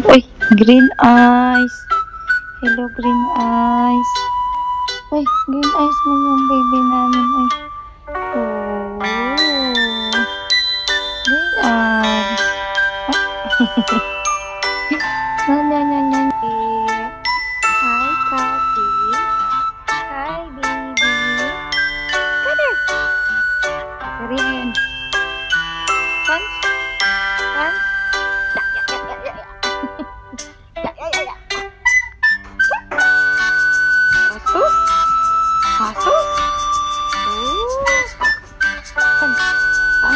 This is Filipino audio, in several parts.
Uy, green eyes. Hello, green eyes. Uy, green eyes man yung baby namin. Uy. Oh. Green eyes. Yan. Hi, Cathy. Hi, baby. Come here. Green. Punch. Punch. Asus? Asus? Punch. Ay.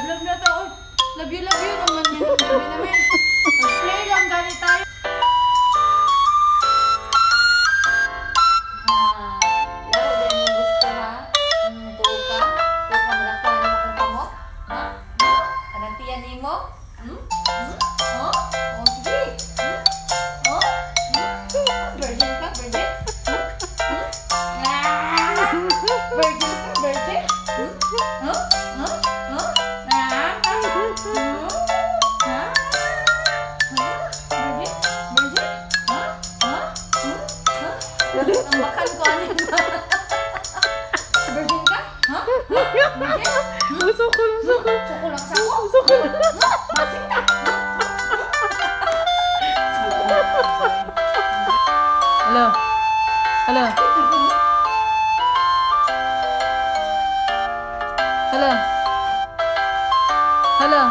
Love na to. Love you naman yun. Play lang, galit tayo. Laro din mo gusto ha? Tuwa ka? Tuwa ka mo lang pa naman kung kamot? Ha? Kanantiyan ni mo? Oh? Oh, sige. Oh? Virgin ka? Virgin? Virgin ka? Virgin? Huh? Huh? Huh? Ang bakan ko ano yun? Virgin ka? Ha? Virgin? Masukol. Sukulak sa ako? Masing na! Hello? Hello? Hello? Hello?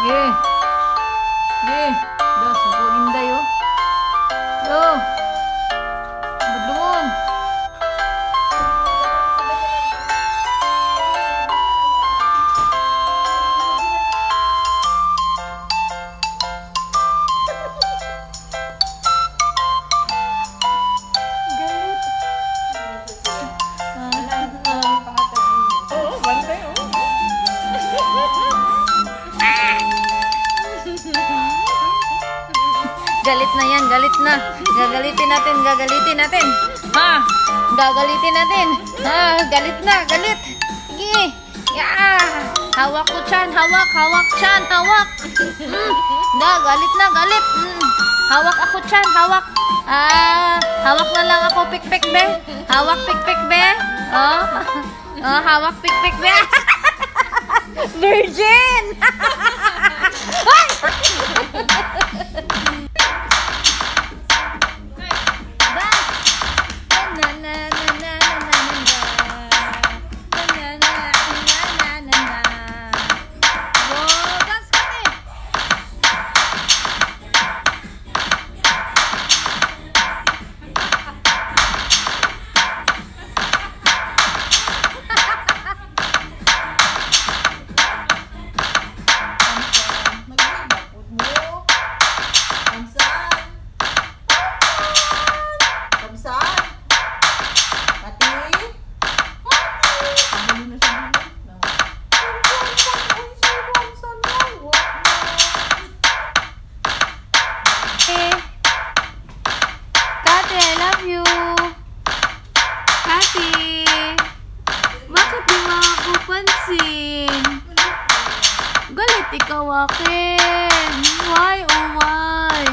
Yeah. Dah suku indah yo. Lo. Bedungon. na yan. Galit na. Gagalitin natin. Gagalitin natin. Ha? Gagalitin natin. Ha? Galit na. Galit. Sige. Yeah. Hawak ko chan. Hawak. Hawak chan. Hawak. Galit na. Galit. Hawak ako chan. Hawak. Hawak na lang ako. Pik-pik be. Hawak pik-pik be. Oh. Oh, hawak pik-pik be. Virgin. Galit ikaw akin. Why oh why?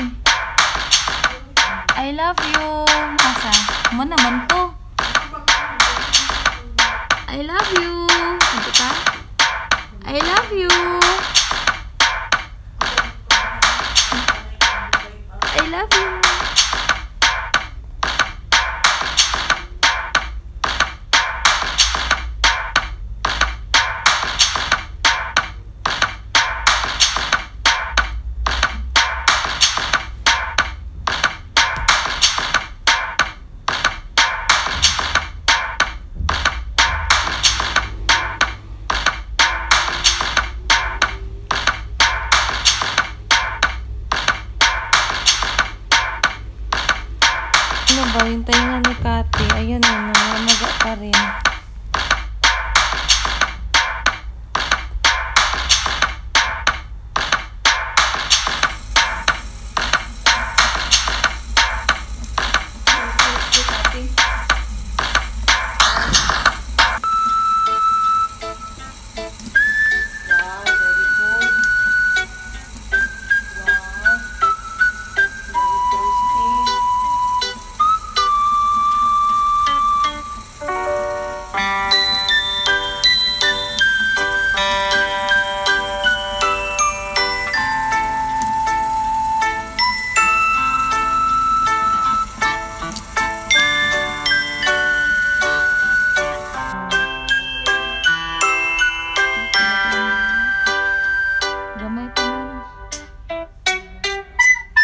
I love you. Asa? Mo naman to. I love you. Ito ka? I love you. I love you. Ano ba? Hintayin nga ni Kati. Ayun na, namamaga pa rin.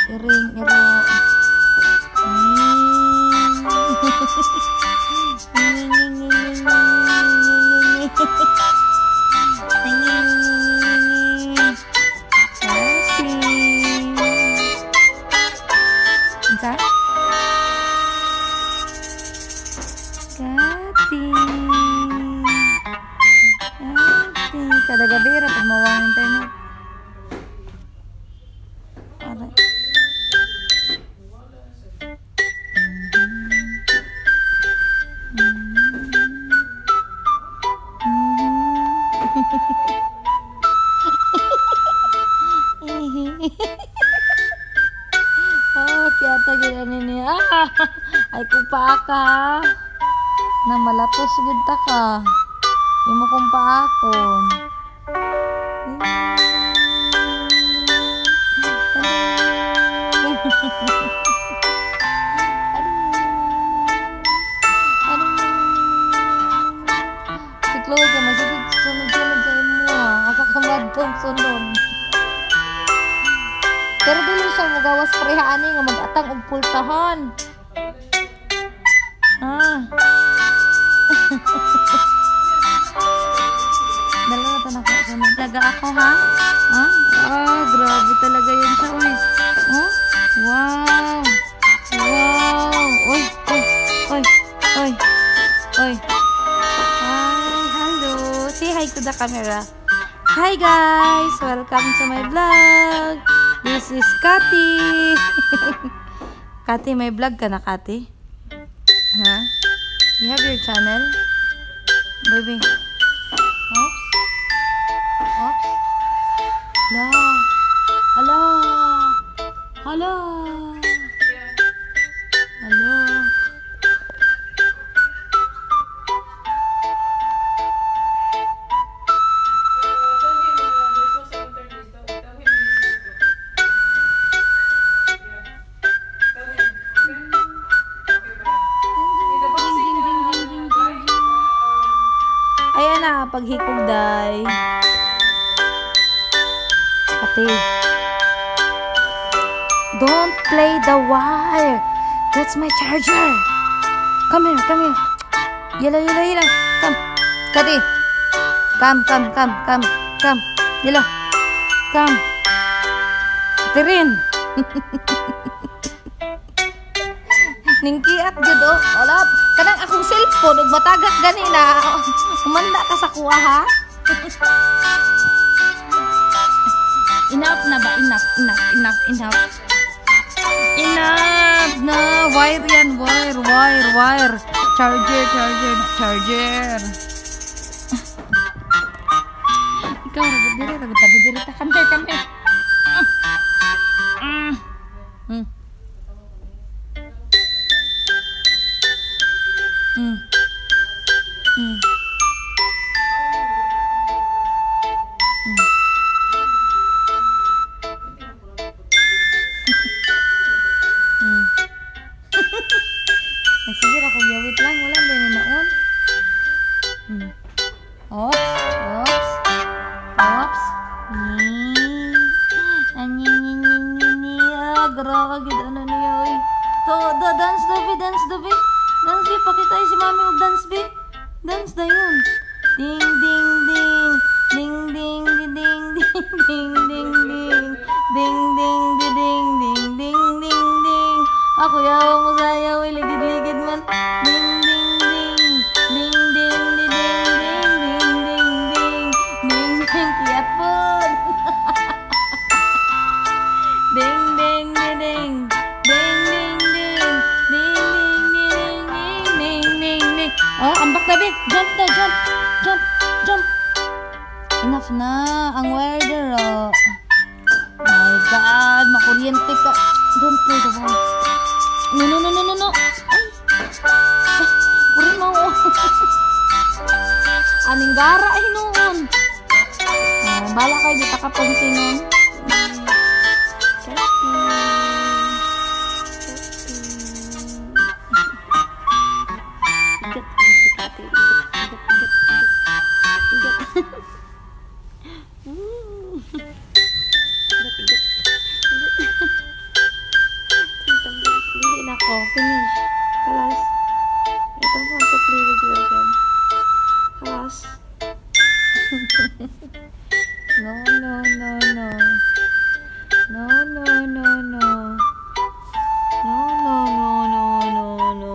Iring. Kada gabi ra pag mawangin tayo. Aray. Kiyata gila nini. Ay kupaka. Na malatos gud ta ka. Imo kong paakon. Si Chloe ka masigig sunod-sunod sa imo. Asa ka madtong sunod. Pero dili siya magawas parehaan nga mag-atang og pultahan. Dala na to na ko. Talaga ako ha? Grabe talaga yun siya. Uy. Oh? Wow. Wow. Uy. Hi, hello. Say hi to the camera. Hi guys. Welcome to my vlog. This is Kati. Kati, may vlog ka na, Kati? Ha? You have your channel? Baby. Oops. Oops. La. Hala. Hala. Hala. Ayan na, paghikog, day. Ate. Don't play the wire. That's my charger. Come here, come here. Yala, yala, yala. Come. Kati. Come, come, come, come, come. Yala. Come. Ate rin. Ningkiat gud oh. Olap. Kanang akong cellphone ug matagak ganina. Umanda ka sa kuha ha. Enough na ba? Enough, enough, enough, enough. Enough na. Wire yan, wire, wire, wire. Charger, charger, charger. Ikaw, ragot diri, come here, come here. Sige ra ko gawit lang, wala din na on. Oops, oops. Oops. Grabe gid ano niya oy. To, dance dabi, dance dabi. Dance bi pakitay si mami og dance bi. Dance na yun. Ding ding ding. Ding ding ding ding ding ding ding. Ding ding ding ding ding ding ding. Ako yaw mo sayaw ligid-ligid man. Ding ding ding. Ding ding ding ding ding ding ding. Ding ding kiyat po. Ding ding ding ding. Ding ding ding. Ding ding ding ding ding ding. Oh, ambak na bi. Jump na, jump. Jump, jump. Enough na. Ang weather, oh. My God, makuryente ka. Don't play the ball. No, no, no, no, no, no. Ay. Kurin mo. Aning gara ay noon. Bala kayo, di takapansinan. Finish. Kalas. I don't want to play with you again. Kalas. No, no, no, no. No, no, no, no. No, no, no, no, no, no.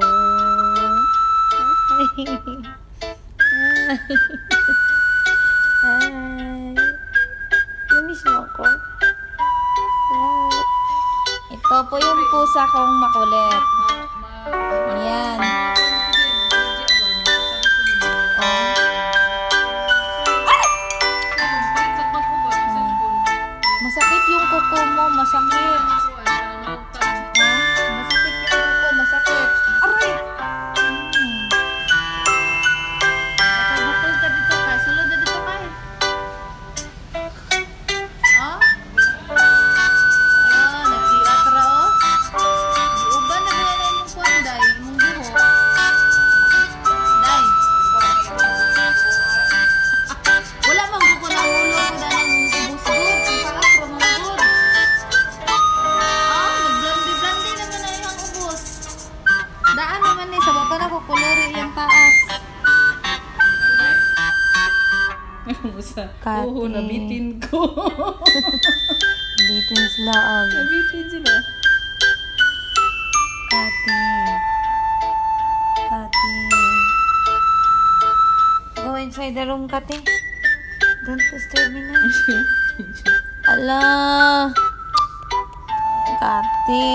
Ay. Namiss mo ako? Ito po yung pusa kong makulit. Ayan. Oh. Ay! Masakit yung kuko mo, masakit. Masakit yung kuko, masakit. Aray! Bakul ka dito kay. Sulod na dito kay. Oh? Nagsiatra oh. Uban na ba yan yung kwan, day? Mong buho. Day. Wala mang buko na ulo ko na ng ubus good. Ang paapro mga good. Nagblandi-blandi naman na yung ubus. Daan naman eh. Sa baba na kukulori yung taas. Kati. Oo, nabitin ko. Nabitin sila og. Nabitin sila. Kati. Kati. Go inside the room, Kati. Don't disturb me na. Ala. Kati.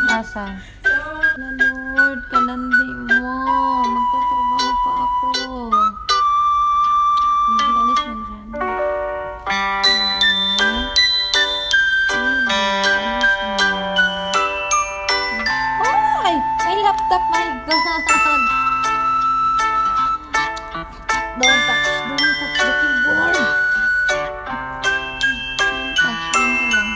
Asa? Lord, kalandi mo. Magtatrabaho pa ako. Alis mo dyan. Ay! May laptop, my God! Don't touch the keyboard. Touch lang ko lang.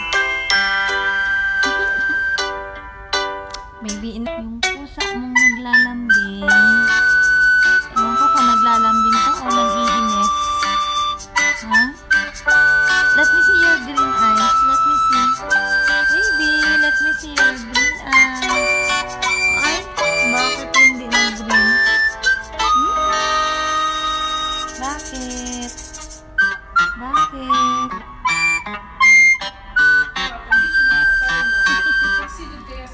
Maybe yung pusa mong naglalambing. Ewan ko kung naglalambing ka o nag-iinip. Ha? Let me see your green eyes. Let me see. Baby, let me see your green eyes. Ay, bakit hindi na green? Bakit? Bakit?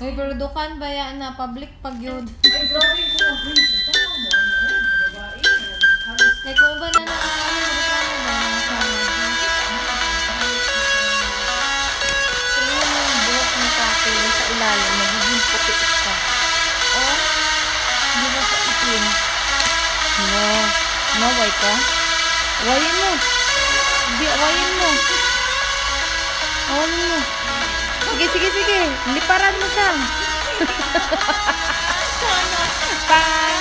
May berdukan ba yan na public pag yun? Ay, grabe ko. Like, kung ba na berdukan ba? Tingnan mo yung buhok ng Kati sa ilalim, magiging puti siya. Oh, hindi na sa itim. No. No, white ka? Awayin mo. Hindi, awayin mo. Awayin mo. Sige, sige, sige. Liparan mo siya. Bang!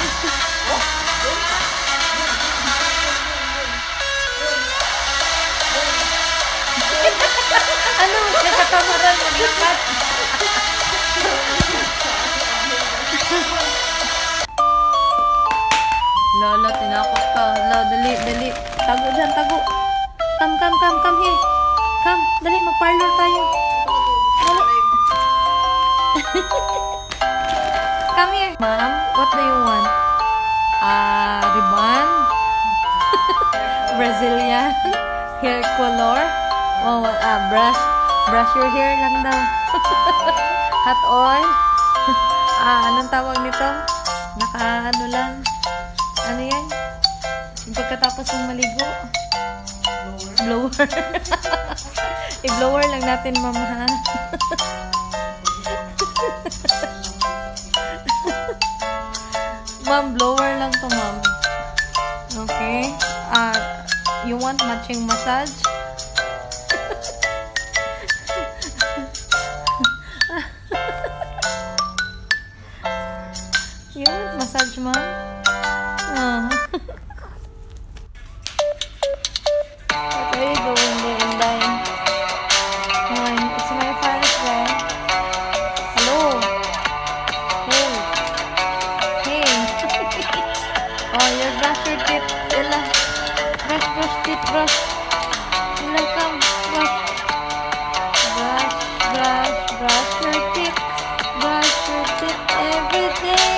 Ano? Nagkatamaran, maglipat. Lala, tinakot ka. Lala, dali, dali. Tago dyan, tago. Come, come, come, come here. Come, dali, mag-parlor tayo. Come here. Ma'am, what do you want? Ribbon? Brazilian? Hair color? Oh, brush your hair lang daw. Hot oil? Anong tawag nito? Ano lang? Ano yan? Yung pagkatapos mong maligo? Blower. I-blower lang natin, mama, ha? Ma'am, blower lang to, ma'am. Okay. You want matching massage? You want massage, ma'am? What are you doing there, Inday? It's my French friend. Hello. Hey. Hey. Oh, you brush your teeth. Ella. Brush, brush teeth, brush. Ella, come. Brush. Brush, brush, brush your teeth. Brush your teeth every day.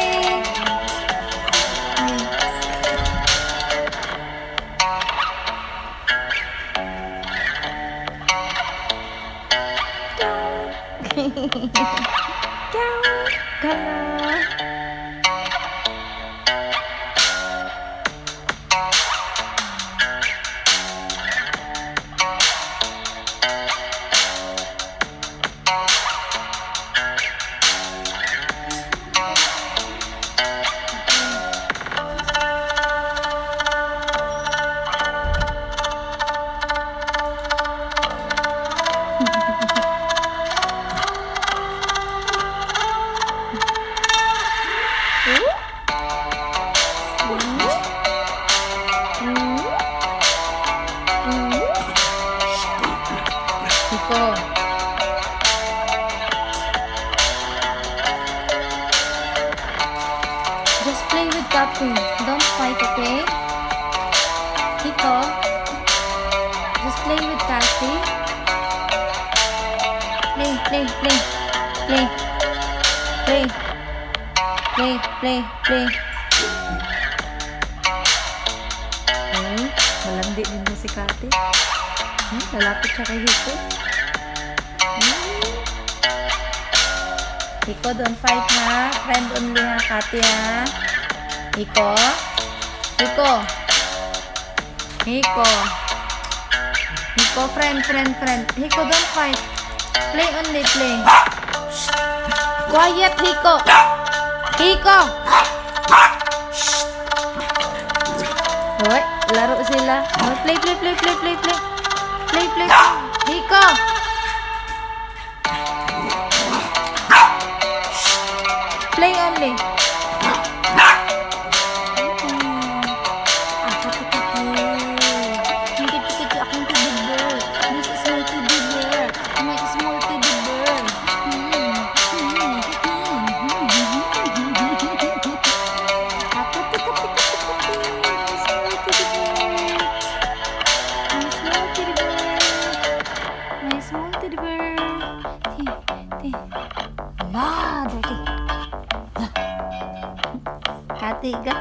Just play with Kapi. Don't fight, okay? Hiko. Just play with Kapi. Play, play, play. Play. Play. Play, play, play. Malandi din mo si Kati. Lalapit siya kay Hiko. Hiko, don't fight, ha? Friend only, ha, Kati, ha? Hiko? Hiko? Hiko. Hiko, friend. Hiko, don't fight. Play only, play. Quiet, Hiko. Hiko. Hoy, laro sila. Hoy, play. Play. Hiko. Play only. Katiga.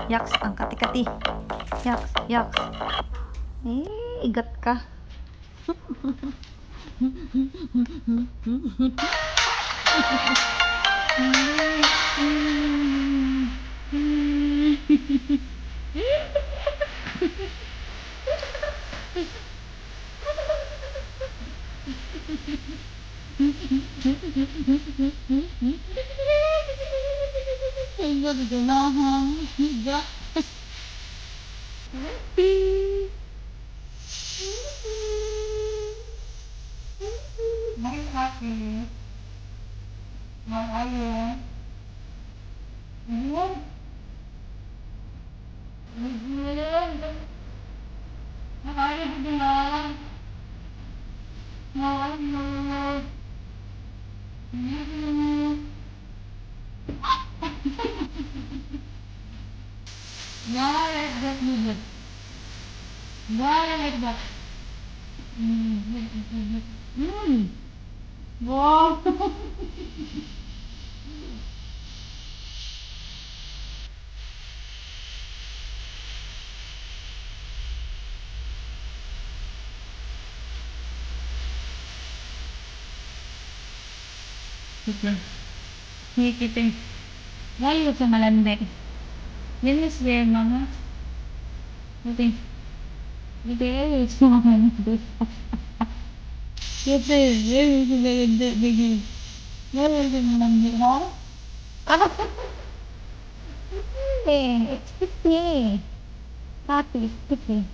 Yaks, ang kati-kati. Yaks. Igat ka. Wow. Hikiting. Layo sa malandi. Linis din, mga. Hindi. Hindi. Excuse me. Happy, excuse me.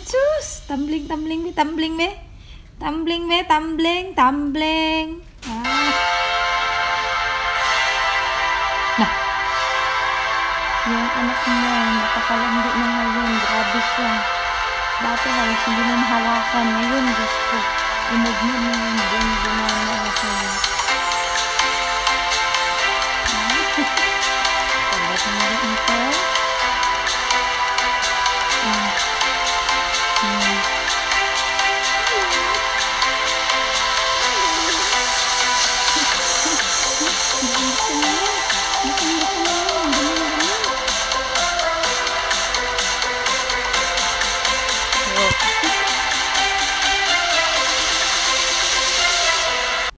Cus. Tumbling. Nah. Yung anak mo, nakapalandi na ngayon. Grabe siya. Dati halos hindi na mahawakan. Ngayon, Diyos ko. Imugmud na yung bunga siya. Palit mo rin ito. Oh.